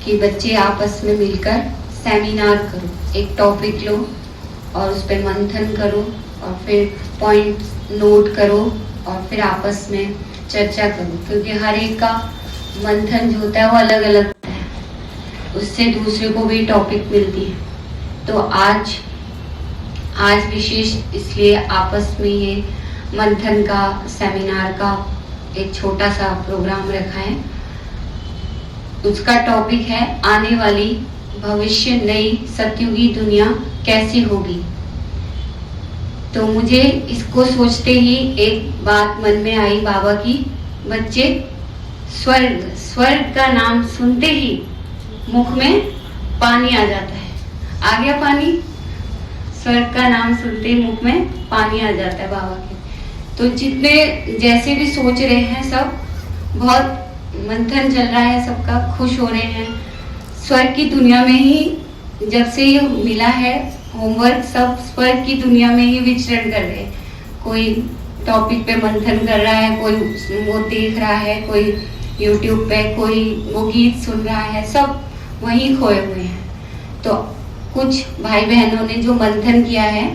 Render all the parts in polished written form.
कि बच्चे आपस में मिलकर सेमिनार करो, एक टॉपिक लो और उस पर मंथन करो और फिर पॉइंट नोट करो और फिर आपस में चर्चा करो, क्योंकि हर एक का मंथन जो होता है वो अलग अलग होता है, उससे दूसरे को भी टॉपिक मिलती है। तो आज विशेष इसलिए आपस में ये मंथन का सेमिनार का एक छोटा सा प्रोग्राम रखा है। उसका टॉपिक है आने वाली भविष्य नई सतयुगी दुनिया कैसी होगी। तो मुझे इसको सोचते ही एक बात मन में आई बाबा की, बच्चे स्वर्ग का नाम सुनते ही मुख में पानी आ जाता है। आ गया पानी? स्वर्ग का नाम सुनते ही मुख में पानी आ जाता है बाबा के। तो जितने जैसे भी सोच रहे हैं सब, बहुत मंथन चल रहा है, सबका खुश हो रहे हैं। स्वर्ग की दुनिया में ही जब से ये मिला है होमवर्क, सब स्वर्ग की दुनिया में ही विचरण कर रहे हैं। कोई टॉपिक पे मंथन कर रहा है, कोई वो देख रहा है, कोई यूट्यूब पे, कोई वो गीत सुन रहा है, सब वहीं खोए हुए हैं। तो कुछ भाई बहनों ने जो मंथन किया है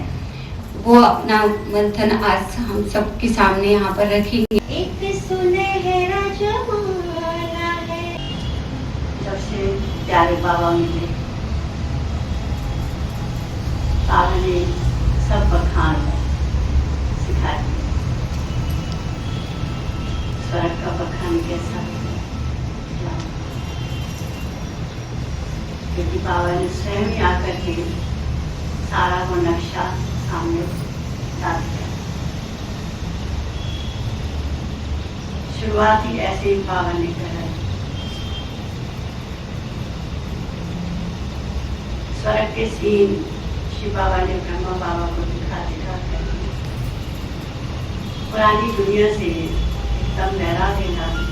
वो अपना मंथन आज हम सबके सामने यहाँ पर रखेंगे। एक सुनहरा जमाना है। सबसे प्यारे बाबा मिले, बाबा ने सब बखान सिखा दिया। स्वर्ग का बखान कैसा, क्योंकि बाबा ने स्वयं ही आकर के सारा वो नक्शा सामने डाल दिया। शुरुआत ही ऐसे ही बाबा ने करा। स्वर्ग के सीन शिव बाबा ने ब्रह्मा बाबा को दिखा कर पुरानी दुनिया से एकदम वैराग्य डाल दिया।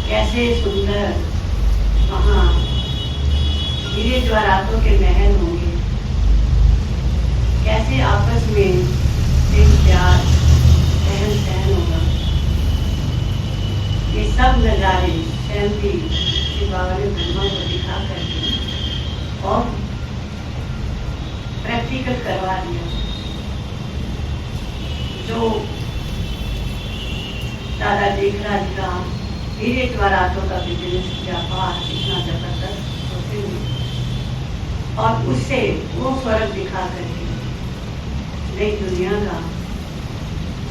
कैसे सुंदर वहाँ हीरे ज्वारातों के महल होंगे, कैसे आपस में प्रेम प्यार रहन सहन होगा। ये सब नज़ारे स्वयं भी शिव बाबा ने ब्रह्मा को दिखा करके और प्रैक्टिकल करवा दिया। जो दादा देखराज का हीरे ज्वारातों का बिजनेस व्यापार इतना जबरदस्त होते हुए और उससे वो स्वर्ग दिखा करके नई दुनिया का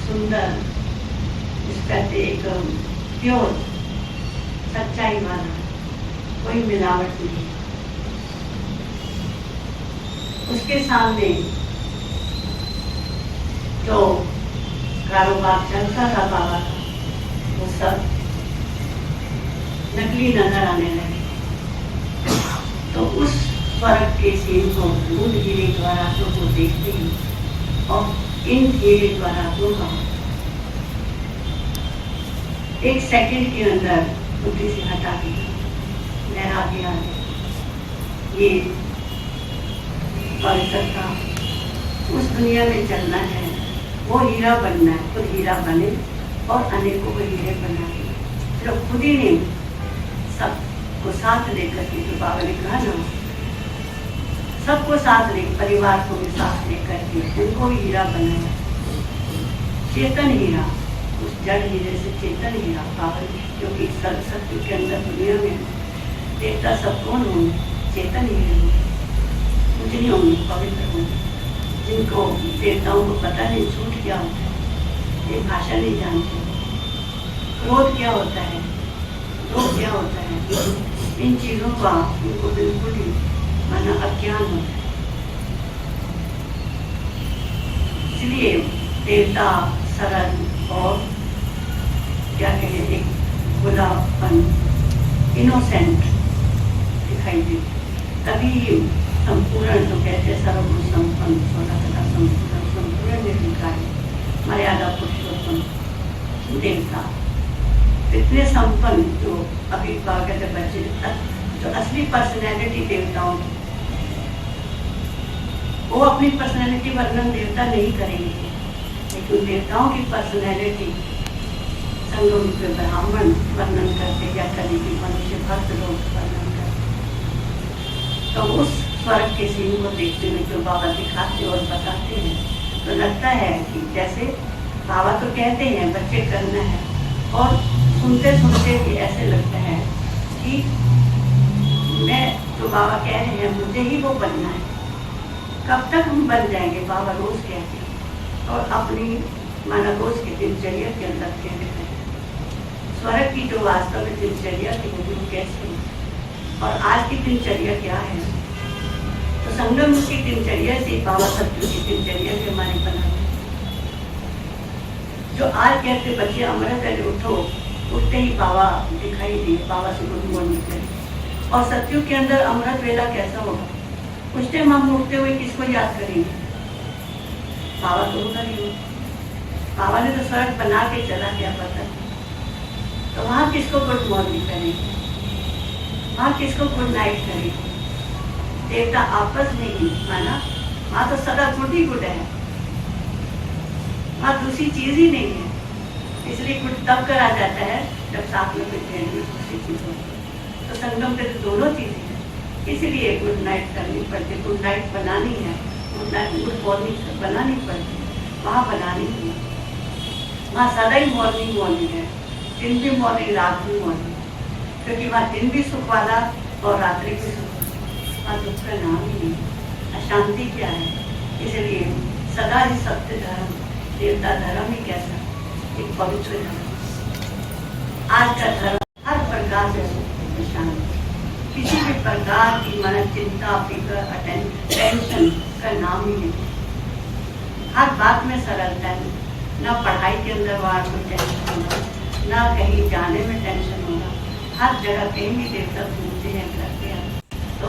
सुंदर, इसका एक प्योर सच्चाई वाला, कोई मिलावट नहीं। उसके सामने जो कारोबार चलता था बाबा का, वो सब नकली नजर आने लगे। तो उस स्वर्ग के सीन को उन हीरे ज्वारातों को देखते ही और इन हीरे ज्वारातों का एक सेकंड के अंदर बुद्धि से हटा दिया, लहरा दिया। ये पवित्रता उस दुनिया में चलना है, वो हीरा बनना है, खुद हीरा बने और अनेकों को हीरे बनाए। तो खुद ही ने सबको साथ लेकर के, जो बाबा ने कहा ना, सबको साथ ले, परिवार को भी साथ लेकर के उनको भी हीरा बनाया। चेतन हीरा, उस जड़ हीरे से चेतन हीरा बाबा, जो कि सत्य के अंदर दुनिया में देवता सब कौन होंगे? चेतन हीरे होंगे, कुछ नहीं होंगे, पवित्र होंगे, जिनको देवताओं को पता नहीं झूठ क्या होता है, ये भाषा नहीं जानते, क्रोध क्या होता है, लोभ क्या होता है, इन चीजों का उनको बिल्कुल ही माना अज्ञान होता है। इसलिए देवता सरल और क्या कहें, एक खुलापन, इनोसेंट दिखाई दे, तभी संपूर्ण, जो कहते हैं सर्वगुण संपन्न, संपूर्ण निर्विकार, मर्यादा पुरुषोत्तम देवता, इतने संपन्न, जो अभी कहते बच्चे, जो असली पर्सनैलिटी देवताओं की, वो अपनी पर्सनैलिटी वर्णन देवता नहीं करेंगे, लेकिन देवताओं की पर्सनैलिटी संगम के ब्राह्मण वर्णन करते की मनुष्य भक्त लोग वर्णन करते। तो उस स्वर्ग के सीन को देखते हुए जो बाबा दिखाते और बताते हैं, तो लगता है कि जैसे बाबा तो कहते हैं बच्चे करना है, और सुनते सुनते भी ऐसे लगता है कि मैं जो बाबा कह रहे हैं मुझे ही वो बनना है। कब तक हम बन जाएंगे, बाबा रोज कहते हैं, और अपनी माना रोज की दिनचर्या के अंदर कहते हैं स्वर्ग की जो वास्तव में दिनचर्या थी वो कैसे, और आज की दिनचर्या क्या है। तो संगम की दिनचर्या से बाबा सत्य की दिनचर्या के हमारे बना। जो आज कहते बच्चे अमृत वेले उठो, उठते ही बाबा दिखाई दिए, बाबा से गुड मॉर्निंग करें। और सत्युग के अंदर अमृत वेला कैसा होगा, उस टाइम हम उठते हुए किसको याद करेंगे, बाबा तो होगा नहीं। बाबा ने तो स्वर्ग बना के चला गया पता, तो वहाँ किसको गुड मॉर्निंग करेंगे, वहाँ किसको गुड नाइट करेंगे। देवता आपस में ही माना, वहाँ तो सदा गुड ही गुड है, वहाँ दूसरी चीज ही नहीं है। इसलिए गुड तब करा जाता है जब साथ में कुछ दूसरी चीज होती है। तो संगम पे तो दोनों चीजें हैं, इसलिए गुड नाइट करनी पड़ती, गुड नाइट बनानी है, गुड मॉर्निंग बनानी पड़ती है। वहाँ बनानी है, वहाँ सदा ही मॉर्निंग है, दिन भी मॉर्निंग, रात भी मॉर्निंग, क्योंकि वहाँ दिन भी सुख वाला और रात्रि भी सुख वाला। वहाँ दुख का नाम ही नहीं, अशांति क्या है। इसलिए सदा ही सत्य धर्म, देवता धर्म ही कैसा एक पवित्र धर्म। आज का धर्म हर प्रकार से शांति, किसी भी प्रकार की मन चिंता फिक्र टेंशन का नाम ही नहीं। हर बात में सरलता है, न पढ़ाई के अंदर वार को टेंशन होगा, न कहीं जाने में टेंशन होगा। हर जगह कहीं भी देवता घूमते हैं करते हैं, तो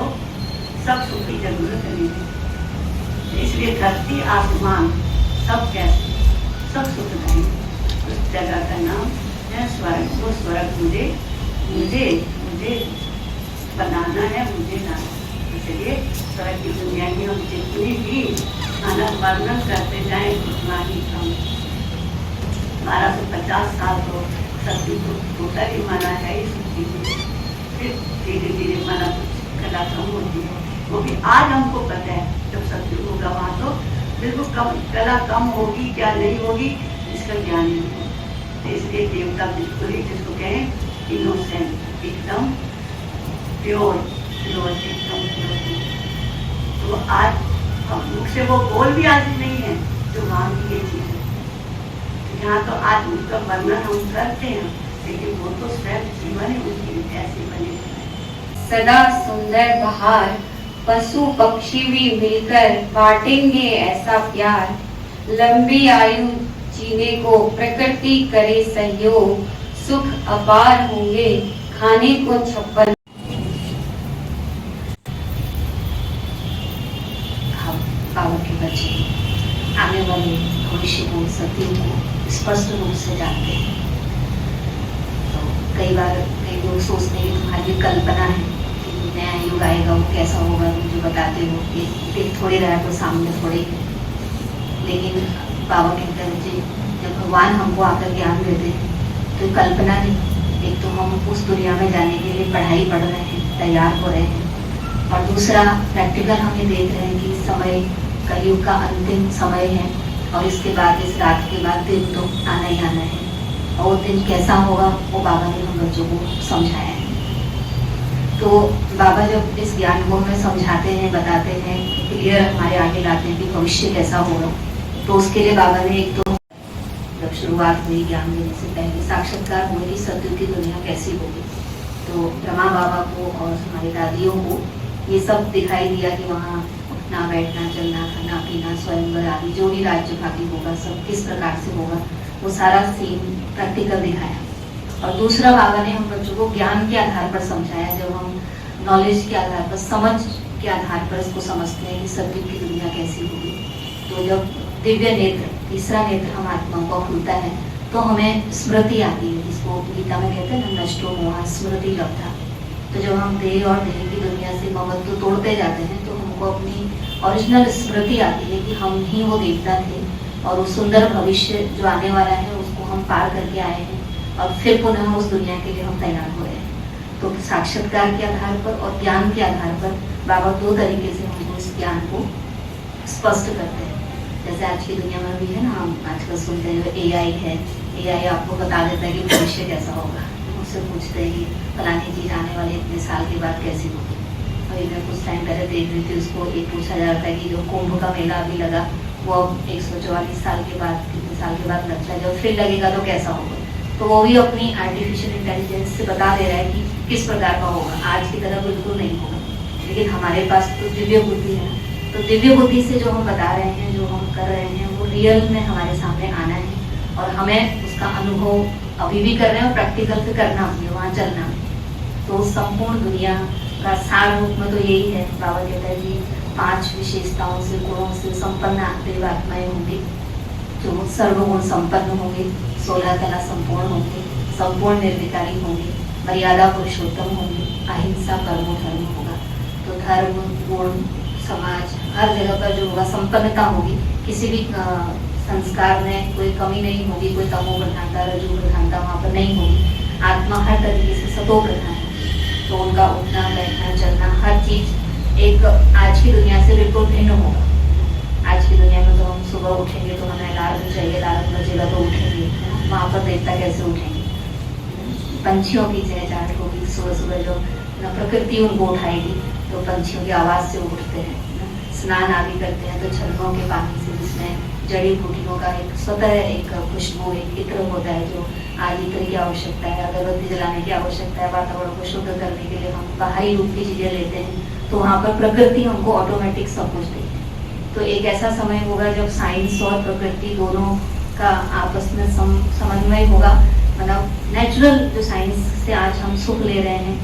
सब सुख की जरूरत नहीं है। इसलिए धरती आसमान सब कैसे सब सुख नहीं, उस जगह का नाम है स्वर्ग। वो स्वर्ग मुझे मुझे मुझे बनाना है, मुझे लाना। इसलिए स्वर्ग की दुनिया की हम जितनी भी आनंद वर्णन करते जाए उतना ही कम। 1250 साल तो सत्य को छोटा ही माना है, फिर धीरे धीरे माना कला कम होती है। वो भी आज हमको पता है, जब सत्य होगा वहाँ तो बिल्कुल कम कला कम होगी, क्या नहीं होगी इसका ज्ञान नहीं होगा। तो इसलिए देवता बिल्कुल ही जिसको कहें इनोसेंट, एकदम प्योर, एकदम प्योर। तो आज हम मुख से वो बोल भी आज नहीं है जो वहाँ की ये चीज है। यहाँ तो आज उसका वर्णन हम करते हैं, लेकिन वो तो स्वयं जीवन ही उनकी ऐसी बनी है। सदा सुंदर बहार, पशु पक्षी भी मिलकर बांटेंगे ऐसा प्यार। लंबी आयु जीने को प्रकृति करे सहयोग, सुख अपार होंगे खाने को 56। बाबा के बच्चे आने वाले भविष्य को, सत्य को स्पष्ट रूप से जानते हैं। तो कई बार कई लोग सोचते हैं कि तुम्हारी कल्पना है कि नया युग आएगा, वो कैसा होगा, तुम जो बताते हो कि देख थोड़ी रहा तो सामने थोड़े। लेकिन बाबा कहते हैं बच्चे, जब भगवान हमको आकर ज्ञान देते हैं तो कल्पना नहीं, एक तो हम उस दुनिया में जाने के लिए पढ़ाई पढ़ रहे हैं, तैयार हो रहे हैं, और दूसरा प्रैक्टिकल हम ये देख रहे हैं कि समय कलयुग का अंतिम समय है, और इसके बाद इस रात के बाद दिन तो आना ही आना है। और वो दिन कैसा होगा वो बाबा ने हम बच्चों को समझाया है। तो बाबा जब इस ज्ञान को हमें समझाते हैं, बताते हैं, क्लियर हमारे आगे लाते हैं कि भविष्य कैसा होगा, तो उसके लिए बाबा ने एक तो जब शुरुआत हुई ज्ञान देने से पहले साक्षात्कार हुए कि सत्य की दुनिया कैसी होगी, तो ब्रह्मा बाबा को और हमारी दादियों को ये सब दिखाई दिया कि वहाँ उठना बैठना चलना खाना पीना स्वयंवर आदि जो भी राज्य भागी होगा सब किस प्रकार से होगा, वो सारा सीन प्रैक्टिकल दिखाया। और दूसरा बाबा ने हम बच्चों को ज्ञान के आधार पर समझाया, जब हम नॉलेज के आधार पर, समझ के आधार पर इसको समझते हैं कि सत्य की दुनिया कैसी होगी, तो जब दिव्य नेत्र, तीसरा नेत्र हम आत्मा को खुलता है तो हमें स्मृति आती है, जिसको गीता में कहते हैं ना, नष्टो मोहा स्मृति लब्धा। तो जब हम देह और देह की दुनिया से ममत्व तोड़ते जाते हैं तो हमको अपनी ओरिजिनल स्मृति आती है कि हम ही वो देवता थे, और वो सुंदर भविष्य जो आने वाला है उसको हम पार करके आए हैं, और फिर पुनः उस दुनिया के लिए हम तैयार हो रहे हैं। तो साक्षात्कार के आधार पर और ज्ञान के आधार पर बाबा दो तरीके से हमको इस ज्ञान को स्पष्ट करते हैं। जैसे आज की दुनिया में भी है ना, हम आजकल सुनते हैं AI है, AI आपको बता देता है कि भविष्य कैसा होगा। उससे पूछते हैं कि फलानी चीज आने वाले इतने साल के बाद कैसी होगी। अभी मैं कुछ टाइम पहले देख रही थी, उसको एक पूछा जा रहा था कि जो कुंभ का मेला अभी लगा वो अब 144 साल के बाद, कितने साल के बाद लगता है, जब फिर लगेगा तो कैसा होगा। तो वो भी अपनी आर्टिफिशियल इंटेलिजेंस से बता दे रहा है कि किस प्रकार का होगा। आज की तरह बिल्कुल नहीं होगा, लेकिन हमारे पास तो दिव्य बुद्धि है। तो दिव्य बुद्धि से जो हम बता रहे हैं, जो हम कर रहे हैं, वो रियल में हमारे सामने आना है और हमें उसका अनुभव अभी भी कर रहे हैं और प्रैक्टिकल से करना भी है, वहाँ चलना है। तो संपूर्ण दुनिया का सार रूप में तो यही है। बाबा कहता है कि 5 विशेषताओं से, गुणों से संपन्न देवात्माएं होंगी, जो सर्वगुण संपन्न होंगे, 16 कला संपूर्ण होंगे, संपूर्ण निर्विकारी होंगे, मर्यादा पुरुषोत्तम होंगे, अहिंसा परमो धर्म होगा। तो धर्म, गुण, समाज, हर जगह पर जो होगा संपन्नता होगी। किसी भी संस्कार में कोई कमी नहीं होगी, कोई तमो प्रधानता, रजो प्रधानता वहाँ पर नहीं होगी। आत्मा हर तरीके से सतो प्रधान है। तो उनका उठना, बैठना, चलना, हर चीज एक आज की दुनिया से बिल्कुल भिन्न होगा। आज की दुनिया में तो हम सुबह उठेंगे तो हमें अलार्म चाहिए, अलार्म बजेगा तो उठेंगे। वहाँ पर देवता कैसे उठेंगे? पंछियों की चहचहाट होगी सुबह सुबह, जो प्रकृति उनको उठाएगी, तो पंछियों की आवाज से उठते हैं। स्नान आदि करते हैं तो छलकों के पानी से, जिसमें जड़ी बूटियों का एक स्वतः एक खुशबू, एक इत्र होता है, जो आदित्र की आवश्यकता है, अगरबत्ती जलाने की आवश्यकता है, वातावरण को शुद्ध करने के लिए हम बाहरी रूप की चीजें लेते हैं। तो वहाँ पर प्रकृति हमको ऑटोमेटिक सब कुछ देती है। तो एक ऐसा समय होगा जब साइंस और प्रकृति दोनों का आपस में समन्वय होगा। मतलब नेचुरल जो साइंस से आज हम सुख ले रहे हैं,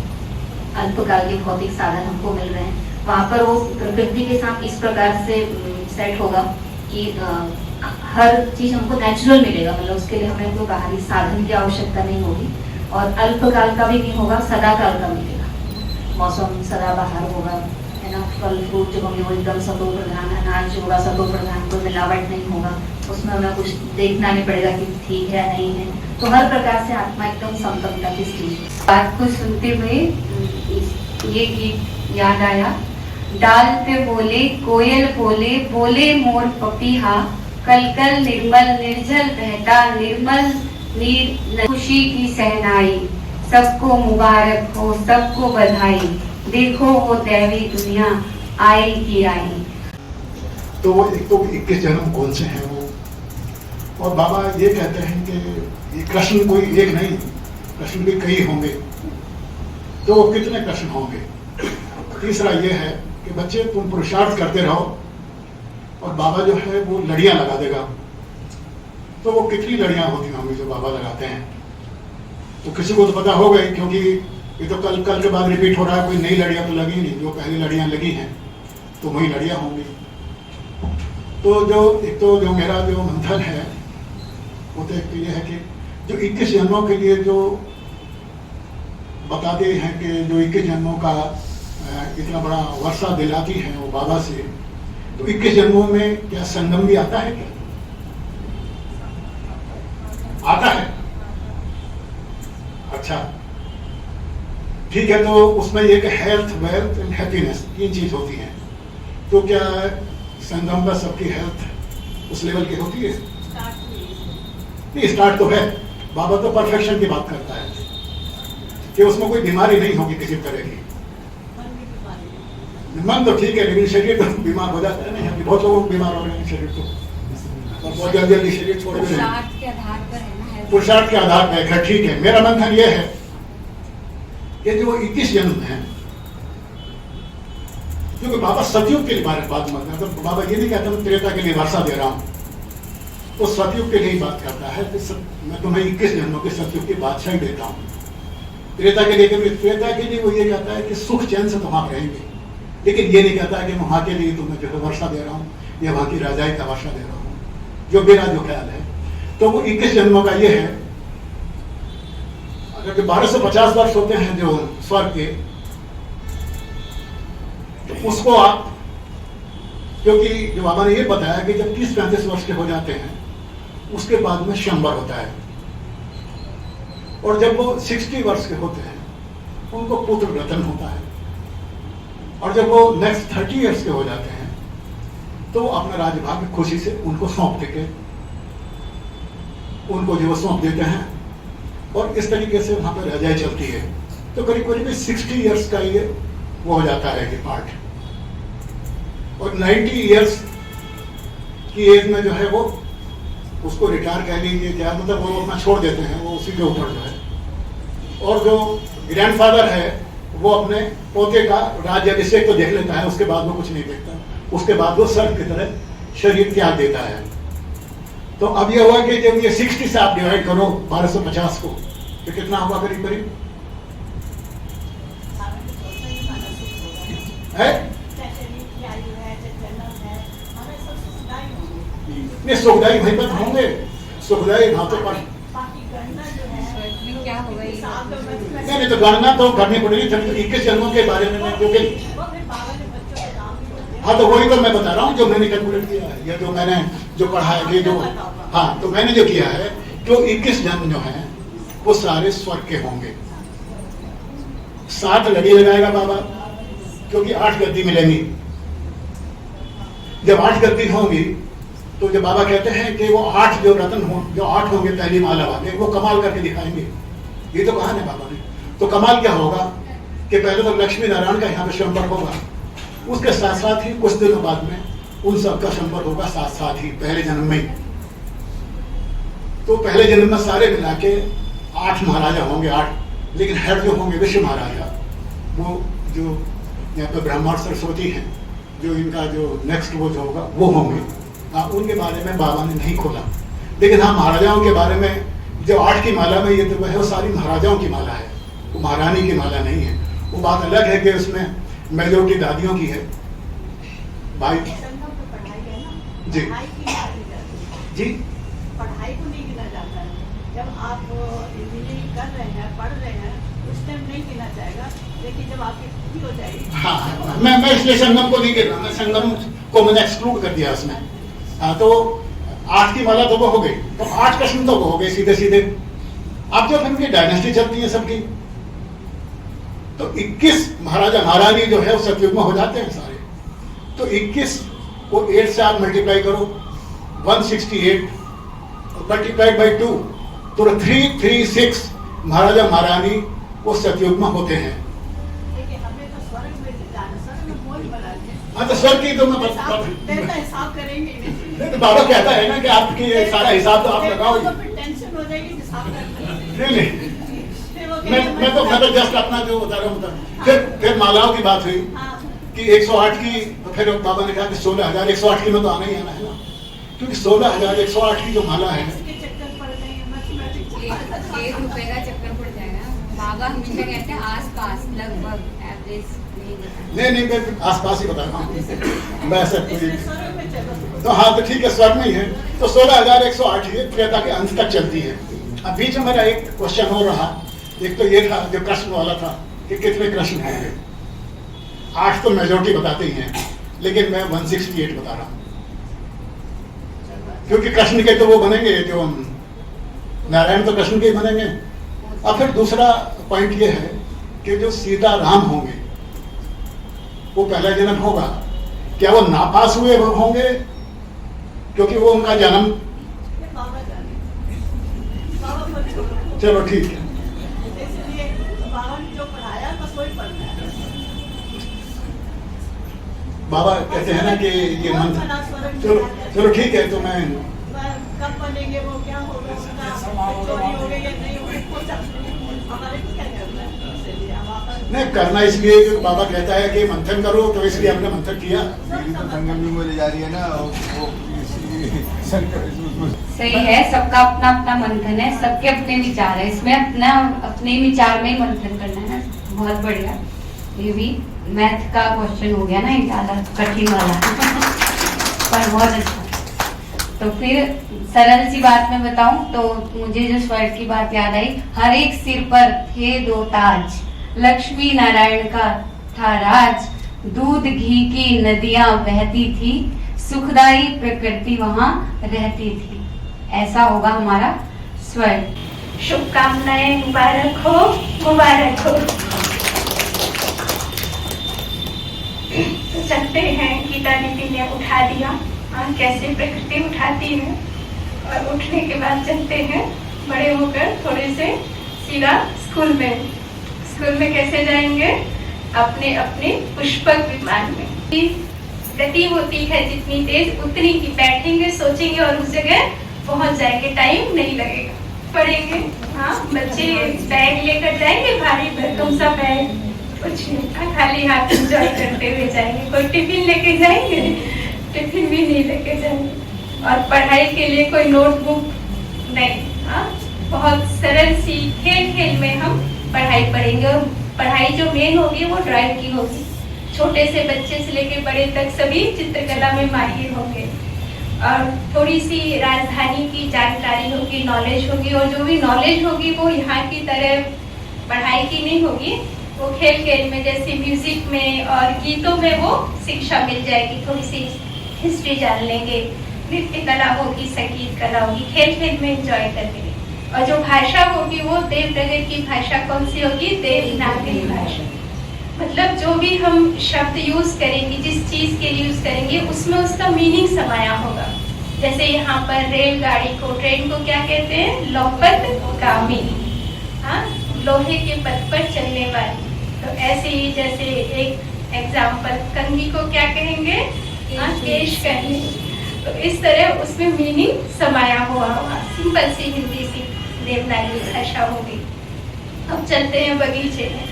अल्पकाल के भौतिक साधन हमको मिल रहे हैं, वहाँ पर वो प्रकृति के साथ इस प्रकार से सेट होगा कि हर चीज हमको नेचुरल मिलेगा। मतलब उसके लिए हमें कोई बाहरी साधन की आवश्यकता नहीं होगी और अल्पकाल का भी नहीं होगा, सदा काल का मिलेगा। मौसम सदा बाहर होगा, है ना। फल फ्रूट जो होंगे वो एकदम सतो प्रधान, अनाज जो होगा सतो प्रधान, कोई मिलावट नहीं होगा, उसमें हमें कुछ देखना नहीं पड़ेगा कि ठीक है नहीं है। तो हर प्रकार से आत्मा एकदम संपन्नता की स्थिति। बात को सुनते हुए ये गीत याद आया। डाल पे बोले कोयल बोले, बोले मोर पपीहा, कल कल निर्मल निर्जल बहता निर्मल नीर, खुशी की सहनाई, सबको मुबारक हो, सबको बधाई, देखो वो दैवी दुनिया आई की आई। तो वो एक तो 21 जन्म कौन से हैं वो, और बाबा ये कहते हैं कि ये कृष्ण कोई एक नहीं, कृष्ण भी कई होंगे। तो वो कितने कृष्ण होंगे? तीसरा ये है कि बच्चे तुम पुरुषार्थ करते रहो और बाबा जो है वो लड़ियां लगा देगा। तो वो कितनी लड़ियां होती होंगी जो बाबा लगाते हैं? तो किसी को तो पता होगा ही, क्योंकि ये तो कल के बाद रिपीट हो रहा है। कोई नई लड़ियां तो लगी नहीं, जो पहली लड़ियां लगी हैं तो वही लड़ियां होंगी। तो जो एक तो जो मेरा जो मंथन है वो तो एक तो ये है कि जो 21 जन्मों के लिए जो बताते हैं कि जो 21 जन्मों का इतना बड़ा वर्षा दिलाती है वो बाबा से, तो 21 जन्मों में क्या संगम भी आता है? क्या आता है? अच्छा ठीक है। तो उसमें एक हेल्थ, वेल्थ एंड हैप्पीनेस, 3 चीज होती हैं। तो क्या संगम पर सबकी हेल्थ उस लेवल की होती है? नहीं, स्टार्ट तो है। बाबा तो परफेक्शन की बात करता है कि उसमें कोई बीमारी नहीं होगी किसी तरह की। मन तो ठीक है, लेकिन शरीर तो बीमार हो जाता है। नहीं, बहुत लोग बीमार हो रहे हैं शरीर तो, और बहुत जल्दी जल्दी शरीर छोड़ दे रहे हैं। के आधार पर है ना, पुरुषार्थ के आधार पर है। ठीक है, मेरा मंथन ये है कि जो 21 जन्म है, क्योंकि बाबा सतयुग के बारे में बात मत करता। तो बाबा ये नहीं कहता मैं त्रेता के लिए वर्षा दे रहा हूँ, वो सतयुग के लिए ही बात करता है कि मैं तुम्हें 21 जन्मों के सतयुग की बादशाही देता हूँ। त्रेता के लिए वो ये कहता है कि सुख चैन से तुम आप रहेंगे, लेकिन ये नहीं कहता है कि वहां के लिए तुम्हें जो है वर्षा दे रहा हूँ या वहां की राजाई का वर्षा दे रहा हूँ, जो मेरा जो ख्याल है। तो वो 21 जन्मों का ये है। अगर जो 1250 वर्ष होते हैं जो स्वर्ग के, तो उसको आप, क्योंकि जो बाबा ने ये बताया कि जब 30-35 वर्ष के हो जाते हैं उसके बाद में शंबर होता है, और जब वो 60 वर्ष के होते हैं उनको पुत्र रतन होता है। और जब वो नेक्स्ट 30 ईयर्स के हो जाते हैं तो वो अपना राजभाग्य खुशी से उनको सौंप देते, उनको जो सौंप देते हैं और इस तरीके से वहां पर रजाई चलती है। तो करीब करीब 60 ईयर्स का ये वो हो जाता है ये पार्ट। और 90 ईयर्स की एज में जो है वो उसको रिटायर कह लीजिए, क्या मतलब वो अपना छोड़ देते हैं, वो उसी के ऊपर जो है। और जो ग्रैंडफादर है वो अपने पोते का राज्याभिषेक तो देख लेता है, उसके बाद वो कुछ नहीं देखता। उसके बाद वो सर्प की तरह शरीर त्याग देता है। तो अब ये हुआ कि जब ये 60 से आप डिवाइड करो 1250 को तो कितना होगा करीब करीब है? नहीं, सुखदाई वहीं पर होंगे, सुखदाई घातों पर क्या होगा ये? नहीं तो गणना तो करनी पड़ेगी 21 जन्मों के बारे में, क्योंकि हाँ तो वही तो मैं बता रहा हूँ जो मैंने कैलकुलेट किया है, या जो मैंने जो पढ़ा है, ये जो हाँ तो मैंने जो किया है जो 21 जन्म जो है वो सारे स्वर्ग के होंगे। 7 लड़ी लगाएगा बाबा, क्योंकि 8 गद्दी मिलेंगी। जब 8 गद्दी होंगी तो जब बाबा कहते हैं कि वो 8 जो रत्न हो, जो 8 होंगे पहली माला वाले, वो कमाल करके दिखाएंगे। ये तो कहा है बाबा ने। तो कमाल क्या होगा कि पहले तो लक्ष्मी नारायण का यहाँ पे संपर्क होगा, उसके साथ साथ ही कुछ दिनों बाद में उन सबका संपर्क होगा साथ साथ ही पहले जन्म में ही। तो पहले जन्म में सारे मिला के 8 महाराजा होंगे, 8। लेकिन हेड जो होंगे विश्व महाराजा, वो जो यहाँ पे ब्रह्मा और सरस्वती हैं, जो इनका जो नेक्स्ट वो जो होगा वो होंगे। हाँ, उनके बारे में बाबा ने नहीं खोला। लेकिन हाँ, महाराजाओं के बारे में जो 8 की माला में ये तो है, वो सारी महाराजाओं की माला है, वो महारानी की माला नहीं है। वो बात अलग है कि उसमें मेजोरिटी दादियों की है। भाई जी जी पढ़ाई को नहीं गिना जाता है। जब आप इंजीनियरिंग कर रहे हैं, पढ़ रहे हैं, उस टाइम नहीं गिना जाएगा, लेकिन जब आपकी पूरी हो जाएगी। हाँ, मैं इसलिए संगम को नहीं गिन रहा, मैं संगम को मैंने एक्सक्लूड कर दिया उसमें। हाँ, तो 8 की माला तो वो हो गई, तो 8 कृष्ण तो वो हो गए सीधे सीधे। अब जब इनकी डायनेस्टी चलती है सबकी, तो 21 महाराजा महारानी जो है वो सतयुग में हो जाते हैं सारे। तो 21 को 8 से आप मल्टीप्लाई करो, 168 मल्टीप्लाइड बाई 2, तो 336 महाराजा महारानी वो सतयुग में होते हैं। हाँ, तो स्वर्ग की तो मैं हिसाब करेंगे। तो बाबा कहता है ना कि आपकी सारा हिसाब तो आप लगाओ। टेंशन हो जाएगी हिसाब करने। नहीं मैं तो जस्ट अपना जो बता रहा हूँ। फिर मालाओं की बात हुई कि 108 की, तो फिर बाबा ने कहा कि 16,000 108 की में तो आना ही आना है ना, क्योंकि 16,000 108 की जो माला है 1 रुपए का चक्कर पड़ जाएगा। बाबा हमेशा कहते हैं आसपास, लगभग एवरेज नहीं मैं आसपास ही बता रहा हूँ मैं ऐसा कोई। तो हाँ, तो ठीक है, स्वर्ग में ही है। तो 16,108 ये त्रेता के अंत तक चलती है। अब बीच में मेरा एक क्वेश्चन हो रहा, एक तो ये था जो कृष्ण वाला था कि कितने कृष्ण होंगे। 8 तो मेजोरिटी बताते ही हैं, लेकिन मैं 168 बता रहा हूँ, क्योंकि कृष्ण के तो वो बनेंगे जो नारायण, तो कृष्ण के ही बनेंगे। और फिर दूसरा पॉइंट ये है कि जो सीता राम होंगे वो पहला जन्म होगा, क्या वो नापास हुए होंगे, क्योंकि वो उनका जन्म। चलो ठीक है, बाबा कहते हैं ना कि ये मंत्र। चलो ठीक है, तो मैं कब बनेंगे, वो क्या होगा, चोरी हो गई या नहीं हो गई, हमारे को क्या करना है। नहीं करना इसलिए कि बाबा कहता है कि मंथन करो, तो इसलिए हमने मंथन किया। ले जा रही है ना वो सही है, सबका अपना अपना मंथन है, सबके अपने विचार है, इसमें अपना अपने विचार में ही मंथन करना है ना। बहुत बढ़िया। ये भी मैथ का क्वेश्चन हो गया ना, ये ज्यादा कठिन वाला पर बहुत अच्छा। तो फिर सरल सी बात मैं बताऊं तो मुझे जो स्वर्ग की बात याद आई, हर एक सिर पर थे 2 ताज, लक्ष्मी नारायण का था राज, दूध घी की नदियां बहती थी, सुखदाई प्रकृति वहां रहती थी। ऐसा होगा हमारा स्वर्ग। शुभकामनाएं मुबारक हो, मुबारक हो। चलते हैं। गीता दीदी ने उठा दिया, कैसे प्रकृति उठाती है, और उठने के बाद चलते हैं बड़े होकर थोड़े से सीधा स्कूल में। स्कूल में कैसे जाएंगे? अपने अपने पुष्पक विमान में। गति होती है जितनी तेज उतनी ही बैठेंगे, सोचेंगे और उस जगह पहुंच जाएंगे, टाइम नहीं लगेगा। पढ़ेंगे, हाँ बच्चे बैग लेकर जाएंगे, भारी भरकम सा बैग, कुछ नहीं, खाली हाथ एंजॉय करते हुए जाएंगे। कोई टिफिन लेके जाएंगे? टिफिन भी नहीं लेके जाएंगे। और पढ़ाई के लिए कोई नोटबुक नहीं, हाँ बहुत सरल सी खेल खेल में हम पढ़ाई पढ़ेंगे। और पढ़ाई जो मेन होगी वो ड्राइंग की होगी। छोटे से बच्चे से लेके बड़े तक सभी चित्रकला में माहिर होंगे, और थोड़ी सी राजधानी की जानकारी होगी, नॉलेज होगी। और जो भी नॉलेज होगी वो यहाँ की तरह पढ़ाई की नहीं होगी, वो खेल खेल में, जैसे म्यूजिक में और गीतों में वो शिक्षा मिल जाएगी। थोड़ी सी हिस्ट्री जान लेंगे, नृत्य कला होगी, संगीत कला होगी, खेल खेल में एंजॉय करेंगे। और जो भाषा होगी वो देवनगर की भाषा कौन सी होगी? देवनागरी भाषा। मतलब जो भी हम शब्द यूज करेंगे, जिस चीज के लिए यूज करेंगे, उसमें उसका मीनिंग समाया होगा। जैसे यहाँ पर रेलगाड़ी को, ट्रेन को क्या कहते हैं? लोहपथ गामिनी, हाँ लोहे के पथ पर चलने वाली। तो ऐसे ही जैसे एक एग्जाम्पल, कंघी को क्या कहेंगे? केश कंघी। तो इस तरह उसमें मीनिंग समाया हुआ होगा। सिंपल सी हिंदी सी देवनागरी भाषा होगी। अब चलते हैं बगीचे में।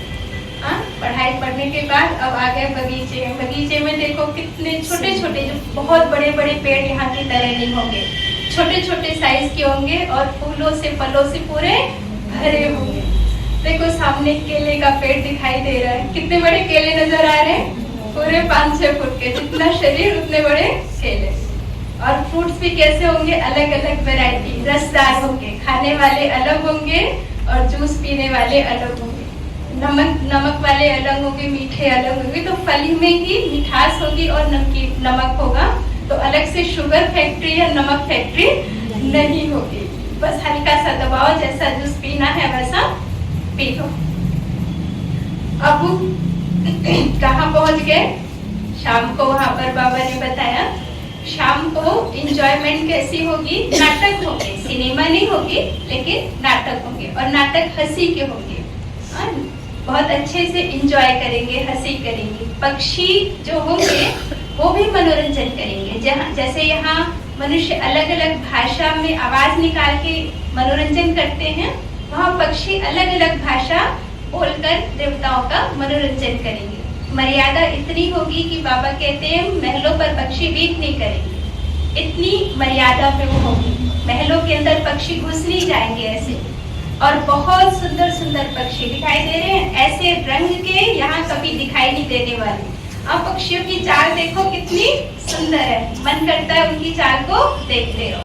पढ़ाई पढ़ने के बाद अब आ गए बगीचे में। बगीचे में देखो कितने छोटे छोटे, जो बहुत बड़े बड़े पेड़ यहाँ की तरह नहीं होंगे, छोटे छोटे साइज के होंगे और फूलों से फलों से पूरे भरे होंगे। देखो सामने केले का पेड़ दिखाई दे रहा है, कितने बड़े केले नजर आ रहे हैं? पूरे 5-6 फुट के, जितना शरीर उतने बड़े केले। और फ्रूट्स भी कैसे होंगे? अलग अलग वैरायटी, रसदार होंगे, खाने वाले अलग होंगे और जूस पीने वाले अलग होंगे। नमक वाले अलग होंगे, मीठे अलग होंगे। तो फल में ही मिठास होगी और नमक होगा। तो अलग से शुगर फैक्ट्री या नमक फैक्ट्री नहीं होगी। बस हल्का सा दबाव, जैसा जूस पीना है वैसा पी लो। अब कहाँ पहुंच गए? शाम को वहां पर बाबा ने बताया, शाम को एंजॉयमेंट कैसी होगी? नाटक होंगे, सिनेमा नहीं होगी लेकिन नाटक होंगे, और नाटक हंसी के होंगे। बहुत अच्छे से एंजॉय करेंगे, हंसी करेंगे। पक्षी जो होंगे वो भी मनोरंजन करेंगे। जैसे यहाँ मनुष्य अलग अलग भाषा में आवाज निकाल के मनोरंजन करते हैं, वहाँ पक्षी अलग अलग भाषा बोलकर देवताओं का मनोरंजन करेंगे। मर्यादा इतनी होगी कि बाबा कहते हैं महलों पर पक्षी बीट नहीं करेंगे, इतनी मर्यादा पे वो होगी। महलों के अंदर पक्षी घुस नहीं जाएंगे ऐसे। और बहुत सुंदर सुंदर पक्षी दिखाई दे रहे हैं, ऐसे रंग के यहाँ कभी दिखाई नहीं देने वाले। अब पक्षियों की चाल देखो कितनी सुंदर है, मन करता है उनकी चाल को देखते रहो।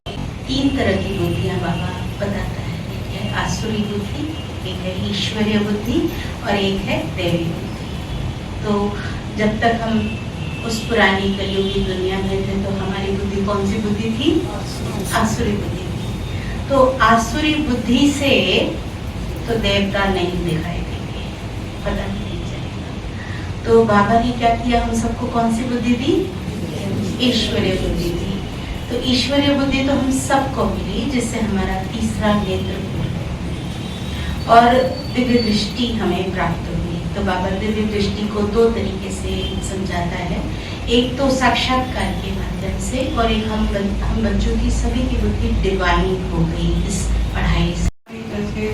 3 तरह की बुद्धियां बाबा बताता है, एक है आसुरी बुद्धि, एक है ईश्वरीय बुद्धि और एक है दैवी बुद्धि। तो जब तक हम उस पुरानी कलयुगी दुनिया में थे तो हमारी बुद्धि कौन सी बुद्धि थी? आसुरी बुद्धि थी। तो आसुरी बुद्धि से तो देवता नहीं दिखाई देंगे, पता नहीं चलेगा। तो बाबा ने क्या किया? हम सबको कौन सी बुद्धि दी? ईश्वरीय बुद्धि दी। तो ईश्वरीय बुद्धि तो हम सबको मिली, जिससे हमारा तीसरा नेत्र और दिव्य दृष्टि हमें प्राप्त हुई। तो बाबा दिव्य दृष्टि को 2 तरीके से समझाता है, एक तो साक्षात्कार के माध्यम से, और एक हम बच्चों की सभी की बुद्धि डिवाइन हो गई इस पढ़ाई से। जैसे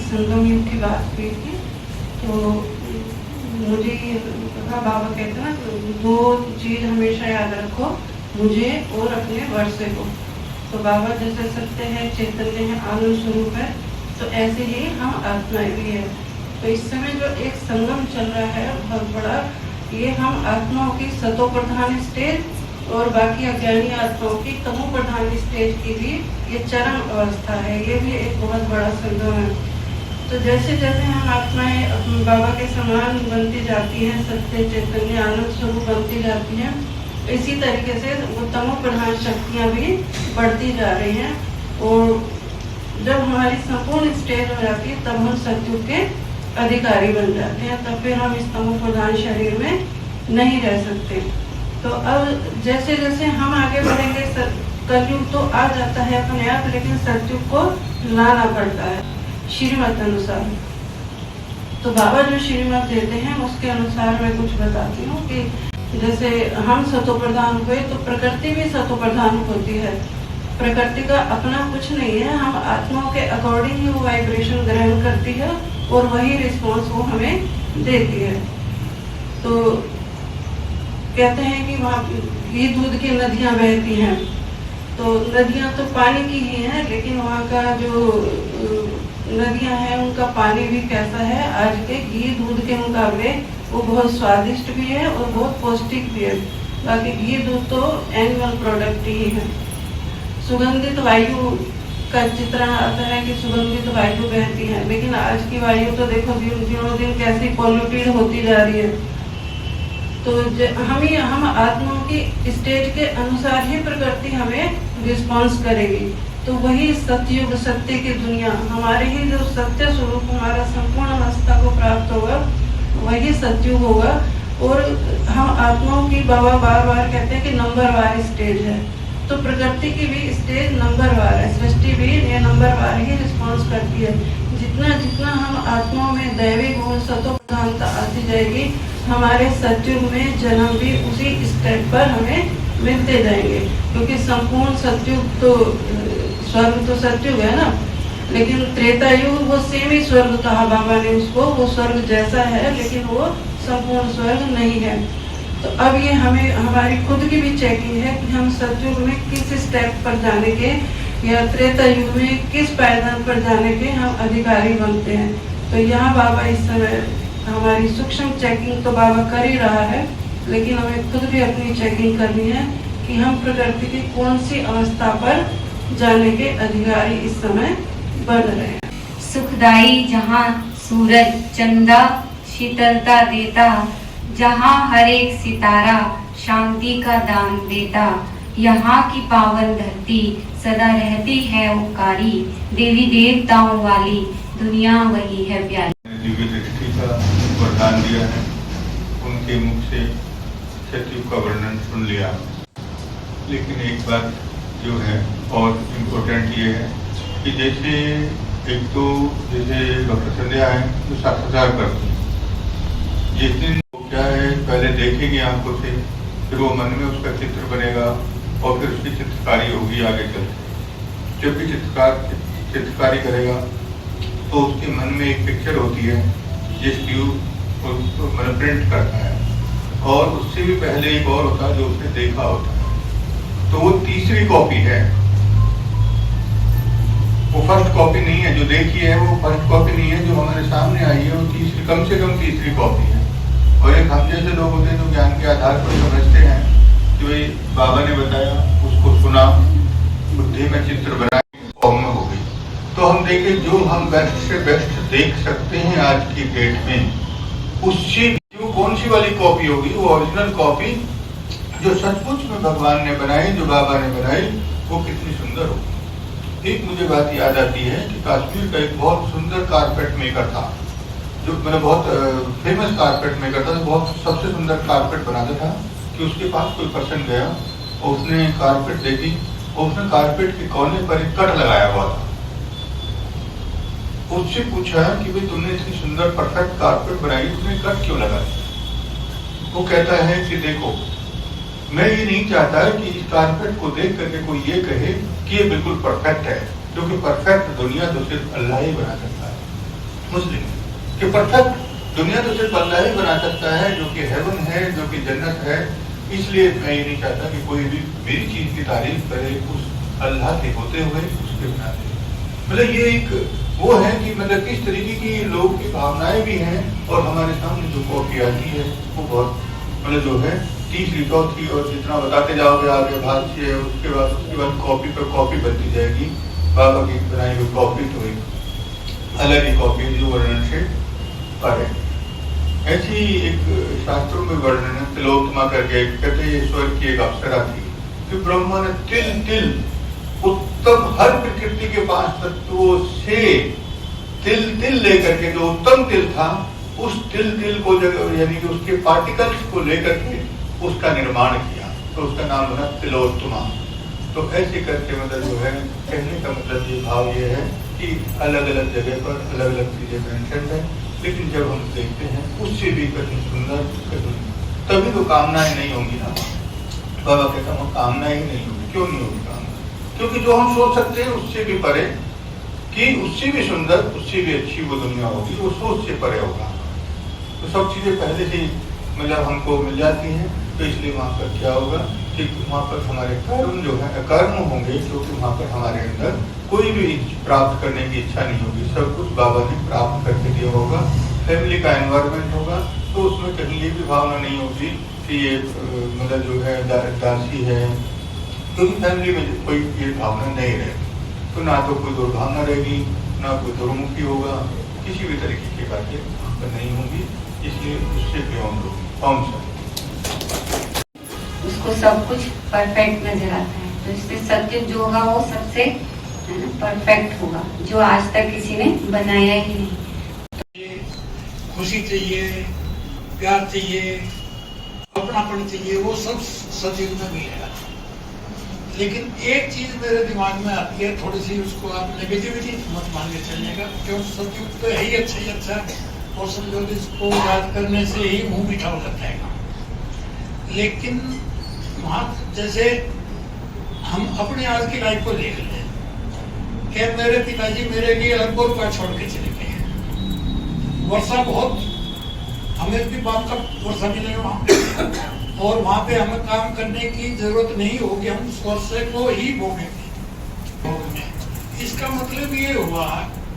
संगम युग की बात हुई थी, तो मुझे कहा, बाबा कहते ना 2 चीज हमेशा याद रखो, मुझे और अपने वर्षे को। तो बाबा जैसे सत्य है, चैतन्य है, आनंद स्वरूप है, तो ऐसे ही हम आत्माएं भी है। तो इस समय जो एक संगम चल रहा है बहुत बड़ा, ये हम आत्माओं की सतो प्रधान स्टेज और बाकी अज्ञानी आत्माओं की तमो प्रधान स्टेज की भी ये चरम अवस्था है। ये भी एक बहुत बड़ा संगम है। तो जैसे जैसे हम आत्माएं बाबा के समान बनती जाती हैं, सत्य चैतन्य आनंद स्वरूप बनती जाती हैं, इसी तरीके से वो तमो प्रधान शक्तियाँ भी बढ़ती जा रही हैं। और जब हमारी संपूर्ण स्टेज हो जाती है तब हम सतयुग के अधिकारी बन जाते हैं। तब फिर हम इस तमो प्रधान शरीर में नहीं रह सकते। तो अब जैसे जैसे हम आगे बढ़ेंगे कलयुग तो आ जाता है अपने आप, लेकिन सतयुग को लाना पड़ता है श्रीमत अनुसार। तो बाबा जो श्रीमत देते हैं उसके अनुसार मैं कुछ बताती हूँ कि जैसे हम सतो प्रधान हुए तो प्रकृति भी सतो प्रधान होती है। प्रकृति का अपना कुछ नहीं है, हम आत्माओं के अकॉर्डिंग ही वो वाइब्रेशन ग्रहण करती है और वही रिस्पॉन्स वो हमें देती है। तो कहते हैं कि वहाँ घी दूध की नदियाँ बहती हैं, तो नदियाँ तो पानी की ही हैं, लेकिन वहाँ का जो नदियाँ हैं उनका पानी भी कैसा है, आज के घी दूध के मुकाबले वो बहुत स्वादिष्ट भी है और बहुत पौष्टिक भी है। बाकी घी दूध तो एनिमल प्रोडक्ट ही है। सुगंधित वायु का चित्रण आता है कि सुगंधित वायु बहती है, लेकिन आज की वायु तो देखो दिनों दिन कैसी पॉल्यूटेड होती जा रही है। तो हम आत्माओं की स्टेज के अनुसार ही प्रकृति हमें रिस्पॉन्स करेगी। तो वही सतयुग, सत्य की दुनिया, हमारे ही जो सत्य स्वरूप हमारा संपूर्ण अवस्था को प्राप्त होगा वही सतयुग होगा। और हम आत्माओं की बाबा बार बार कहते हैं कि नंबरवार स्टेज है, तो प्रकृति की भी स्टेज नंबरवार है, सृष्टि भी ये नंबरवार ही रिस्पॉन्स करती है। जितना जितना हम आत्माओं में दैवी गुण सतो प्रधानता आती जाएगी, हमारे सतयुग में जन्म भी उसी स्टेप पर हमें मिलते जाएंगे। क्योंकि संपूर्ण सतयुग तो स्वर्ग तो सतयुग है ना, लेकिन त्रेता युग वो सेम ही स्वर्ग कहा बाबा ने उसको, वो स्वर्ग जैसा है लेकिन वो संपूर्ण स्वर्ग नहीं है। तो अब ये हमें हमारी खुद की भी चेकिंग है कि हम सतयुग में किस स्टेप पर जाने के या त्रेता युग में किस पायदान पर जाने के हम अधिकारी बनते हैं। तो यहाँ बाबा इस समय हमारी सूक्ष्म चेकिंग तो बाबा कर ही रहा है, लेकिन हमें खुद भी अपनी चेकिंग करनी है कि हम प्रकृति की कौन सी अवस्था पर जाने के अधिकारी इस समय बन रहे हैं। सुखदाई जहाँ सूरज चंदा शीतलता देता, जहाँ हर एक सितारा शांति का दान देता, यहाँ की पावन धरती सदा रहती है उपकारी, देवी देवताओं वाली दुनिया वही है प्यारी। दिव्य दृष्टि का वरदान दिया है, उनके मुख से सतयुग का वर्णन सुन लिया। लेकिन एक बात जो है और इम्पोर्टेंट ये है कि जैसे एक तो जैसे डॉक्टर संध्या है जो साक्षात्कार करती है, जिस दिन क्या है पहले देखेगी आंखों से, फिर वो मन में उसका चित्र बनेगा और फिर उसकी चित्रकारी होगी आगे चलकर। जब भी चित्रकारी करेगा तो उसके मन में एक पिक्चर होती है जिसकी उसको मन प्रिंट करता है, और उससे भी पहले एक और होता है जो उसने देखा होता है। तो वो तीसरी कॉपी है, वो फर्स्ट कॉपी नहीं है। जो देखी है वो फर्स्ट कॉपी नहीं है, जो हमारे सामने आई है वो तीसरी, कम से कम तीसरी कॉपी है। और एक हम जैसे लोग होते हैं जो ज्ञान के आधार पर समझते हैं, जो ये बाबा ने बताया उसको सुना, बुद्धि में चित्र बनाया, फॉर्म में हो गई। तो हम देखें जो हम बेस्ट से बेस्ट देख सकते हैं आज की डेट में, उससे जो कौन सी वाली कॉपी होगी, वो ओरिजिनल कॉपी जो सचमुच में भगवान ने बनाई, जो बाबा ने बनाई, वो कितनी सुंदर होगी। एक मुझे बात याद आती है कि कश्मीर का एक बहुत सुंदर कारपेट मेकर था, जो मैंने बहुत फेमस कारपेट मेकर था, बहुत सबसे सुंदर कारपेट बनाता था। कि उसके पास कोई पर्सन गया और उसने कारपेट देखी और उसने कारपेट के कोने पर एक कट लगाया हुआ था। उससे पूछा कि भाई तुमने इतनी सुंदर परफेक्ट कारपेट बनाई, तुमने कट क्यों लगाई? वो कहता है कि देखो, मैं ये नहीं चाहता कि इस कारपेट को देख करके कोई ये कहे कि ये बिल्कुल परफेक्ट है, क्योंकि परफेक्ट दुनिया तो सिर्फ अल्लाह ही बना सकता है। मुस्लिम कि परफेक्ट दुनिया तो सिर्फ अल्लाह ही बना सकता है, जो कि हेवन है, जो कि जन्नत है। इसलिए मैं ये नहीं चाहता कि कोई भी मेरी चीज की तारीफ करे उस अल्लाह के होते हुए उसके बनाते। मतलब ये एक वो है कि मतलब किस तरीके की लोग की भावनाएं भी हैं, और हमारे सामने जो कॉपी आती है वो बहुत मतलब जो है तीसरी चौथी, और जितना बताते जाओगे आगे भाष्य, उसके बाद कॉपी पर कॉपी बनती जाएगी। बाबा की बनाई हुई कॉपी तो एक अलग ही कॉपी जो वर्णन से पढ़े। ऐसी एक शास्त्रों में वर्णन है, तिलोत्तमा करके कहते हैं ईश्वर की एक अप्सरा थी कि ब्रह्मा ने तिल तिल उत्तम हर प्रकृति के 5 तत्वों से तिल तिल लेकर के जो उत्तम तिल था, उस तिल तिल को यानी कि उसके पार्टिकल्स को लेकर के उसका निर्माण किया, तो उसका नाम बना तिलोत्तमा। तो ऐसे करके मतलब जो है कहने का मतलब ये भाव ये है कि अलग अलग जगह पर अलग अलग चीजें मेंशन है, लेकिन जब हम देखते हैं उससे भी कहीं सुंदर कहीं, तभी तो कामनाएं नहीं होंगी ना। बाबा कहता हूँ कामनाएं ही नहीं होगी। क्यों नहीं होगी कामना? क्योंकि जो हम सोच सकते हैं उससे भी परे, कि उससे भी सुंदर, उससे भी अच्छी वो दुनिया होगी, वो सोच से परे होगा। तो सब चीजें पहले से मतलब हमको मिल जाती हैं, तो इसलिए वहाँ पर क्या होगा कि वहाँ पर हमारे कर्म जो है अकर्म होंगे, क्योंकि वहाँ पर हमारे अंदर कोई भी प्राप्त करने की इच्छा नहीं होगी, सब कुछ बाबा ने प्राप्त करके दिया होगा। फैमिली का एनवायरमेंट होगा, तो उसमें कहीं ये भी भावना नहीं होगी कि ये मतलब जो है दासी है, क्योंकि फैमिली में कोई ये भावना नहीं रहेगी, तो ना तो कोई दुर्भावना रहेगी, ना कोई दुर्मुखी होगा, किसी भी तरीके की बातें वहाँ पर नहीं होंगी। इसलिए उससे बियॉन्ड होगी। कौन सा उसको सब कुछ परफेक्ट नजर आता है, तो इससे सत्य जो होगा वो सबसे परफेक्ट होगा, जो आज तक किसी ने बनाया ही नहीं। खुशी चाहिए, प्यार चाहिए, अपनापन चाहिए, वो सब सतयुग में मिलेगा। लेकिन एक चीज मेरे दिमाग में आती है, थोड़ी सी उसको आप नेगेटिविटी मत मान के चलिएगा, क्योंकि सतयुग तो है ही अच्छा ही अच्छा, और समझो कि इसको याद करने से ही मुंह मीठा हो जाता है। लेकिन वहाँ जैसे हम अपने आज की लाइफ को देख लें कि मेरे पिताजी मेरे लिए अरबों रुपया छोड़ के चले गए। वर्षा बहुत, हमें भी बाप का वर्षा मिलेगा वहाँ पे, और वहाँ पे हमें काम करने की जरूरत नहीं होगी, हम उस वर्षे को ही भोगेंगे। इसका मतलब ये हुआ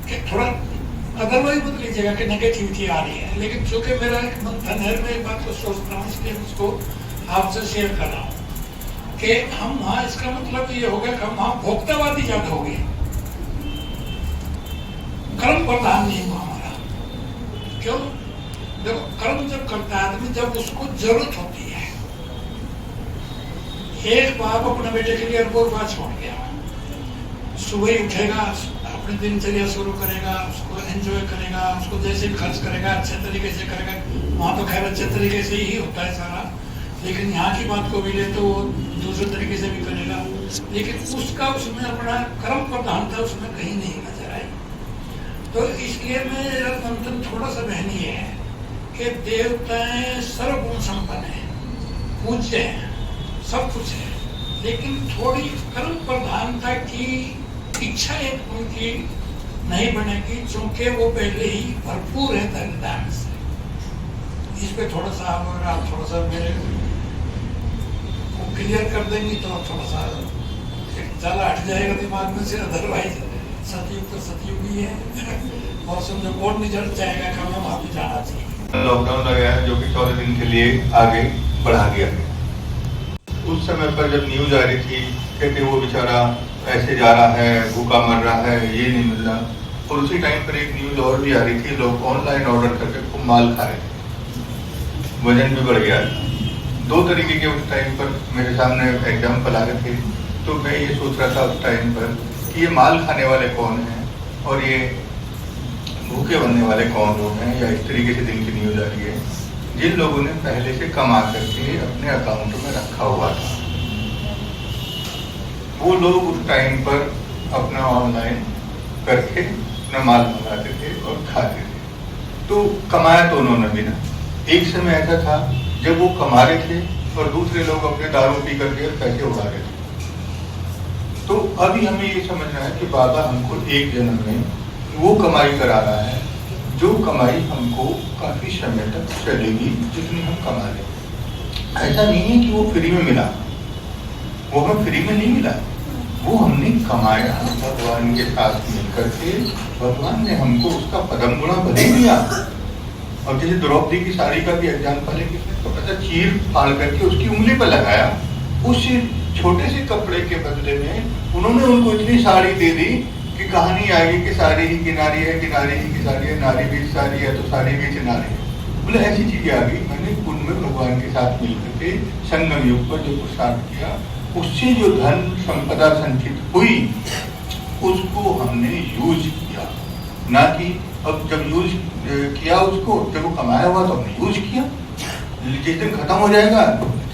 कि थोड़ा अदरवाइज मत लीजिएगा कि नेगेटिविटी आ रही है, लेकिन चूंकि मेरा एक मंथन है, मैं एक बात को सोचता हूँ, इसलिए उसको आपसे शेयर कर रहा हूँ कि हम वहाँ, इसका मतलब ये हो गया कि हम वहाँ भोक्तावादी ज्यादा हो गए, कर्म प्रधान नहीं हुआ हमारा। क्यों? देखो, कर्म जब करता है आदमी, जब उसको जरूरत होती है। एक बाप अपने बेटे के लिए अरबों रुपया छोड़ गया, सुबह ही उठेगा, अपनी दिनचर्या शुरू करेगा, उसको एंजॉय करेगा, उसको जैसे खर्च करेगा अच्छे तरीके से करेगा। वहाँ तो खैर अच्छे तरीके से ही होता है सारा, लेकिन यहाँ की बात को भी ले तो वो दूसरे तरीके से भी करेगा, लेकिन उसका उसमें अपना कर्म प्रधानता उसमें कहीं नहीं नजर आई। तो इसलिए मेरा मंथन थोड़ा सा बहनी है कि देवताएं सर्वगुण संपन्न है, पूज्य है, सब कुछ है, लेकिन थोड़ी कर्म प्रधानता की इच्छा एक उनकी नहीं बनेगी, क्योंकि वो पहले ही भरपूर है धन दान से। इस पे थोड़ा सा अगर आप थोड़ा सा मेरे को क्लियर कर देंगे तो थोड़ा सा ज्यादा हट जाएगा दिमाग में से। अदरवाइज सतयुग तो सतयुग ही है, और समझो और नहीं जड़ जाएगा कि हमें वहाँ पे जाना चाहिए। लॉकडाउन लगाया जो कि 14 दिन के लिए आगे बढ़ा दिया गया। उस समय पर जब न्यूज आ रही थी, कहते वो बेचारा ऐसे जा रहा है, भूखा मर रहा है, ये नहीं मिल रहा, और उसी टाइम पर एक न्यूज और भी आ रही थी, लोग ऑनलाइन ऑर्डर करके खूब माल खा रहे थे, वजन भी बढ़ गया। 2 तरीके के उस टाइम पर मेरे सामने एग्जाम्पल आ रहे थे, तो मैं ये सोच रहा था उस टाइम पर कि ये माल खाने वाले कौन हैं और ये भूखे बनने वाले कौन लोग हैं, या इस तरीके से दिन की न्यूज आ रही है, जिन लोगों ने पहले से कमा करके अपने अकाउंट में रखा हुआ था, वो लोग उस टाइम पर अपना ऑनलाइन करके अपना माल मंगाते थे और खाते थे। तो कमाया तो उन्होंने भी ना। एक समय ऐसा था जब वो कमा रहे थे और दूसरे लोग अपने दारू पी करके पैसे उड़ा रहे थे। तो अभी हमें ये समझना है कि बाबा हमको एक जन्म में वो कमाई करा रहा है जो कमाई हमको काफी समय तक चलेगी, जितनी हम कमा रहे। ऐसा नहीं है कि वो फ्री में मिला, वो हमें फ्री में नहीं मिला, वो हमने कमाया भगवान के साथ मिलकर के। भगवान ने हमको उसका पदम गुणा भले दिया। और जैसे द्रौपदी की साड़ी का भी एग्जाम्पल है, किसने तो पता चीर फाड़ करके उसकी उंगली पर लगाया, उस छोटे से कपड़े के बदले में उन्होंने उनको इतनी साड़ी दे दी कि कहानी आएगी कि साड़ी ही किनारी है, किनारी ही की साड़ी है, नारी भी साड़ी है तो साड़ी भी किनारी है। बोले ऐसी चीजें आ गई। मैंने कुंभ में भगवान के साथ मिलकर के संगम युग पर जो पुरुषार्थ किया, उससे जो धन संपदा संचित हुई उसको हमने यूज किया, ना कि अब जब यूज किया उसको, जब वो कमाया हुआ तो हमने यूज किया। जिस दिन खत्म हो जाएगा,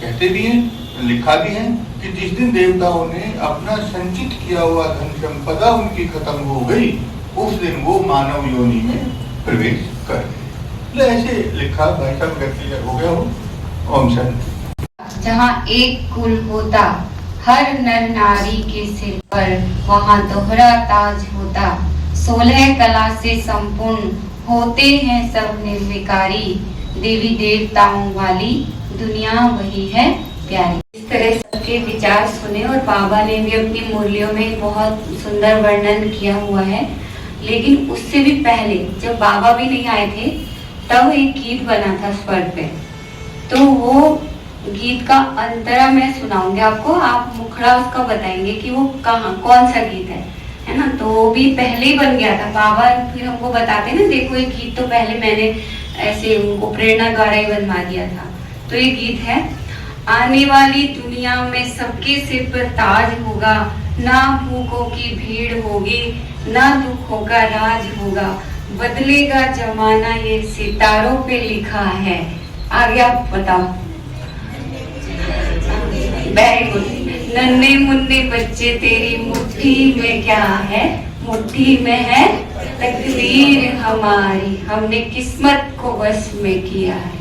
कहते भी हैं, लिखा भी है कि जिस दिन देवताओं ने अपना संचित किया हुआ धन संपदा उनकी खत्म हो गई, उस दिन वो मानव योनि में प्रवेश कर गए। ऐसे लिखा भाई साहब करके हो गया हो। ओम शांति। जहाँ एक कुल होता हर नर नारी के सिर पर, वहाँ दोहरा ताज होता। 16 कला से संपूर्ण होते हैं सब निर्विकारी, देवी देवताओं वाली दुनिया वही है प्यारी। इस तरह सबके विचार सुने और बाबा ने भी अपनी मुरलियों में बहुत सुंदर वर्णन किया हुआ है। लेकिन उससे भी पहले जब बाबा भी नहीं आए थे तब एक गीत बना था स्वर पे, तो वो गीत का अंतरा मैं सुनाऊंगी आपको, आप मुखड़ा उसका बताएंगे कि वो कहाँ कौन सा गीत है ना। तो वो भी पहले ही बन गया था, बाबा फिर हमको बताते ना, देखो ये गीत तो पहले मैंने ऐसे उनको प्रेरणा द्वारा ही बनवा दिया था। तो ये गीत है, आने वाली दुनिया में सबके सिर पर ताज होगा, ना भूखों की भीड़ होगी, ना दुखों का राज होगा, बदलेगा जमाना ये सितारों पे लिखा है। आगे आप बताओ। Very good. नन्हे मुन्ने बच्चे तेरी मुट्ठी में क्या है, मुट्ठी में है तकदीर हमारी, हमने किस्मत को बस में किया है।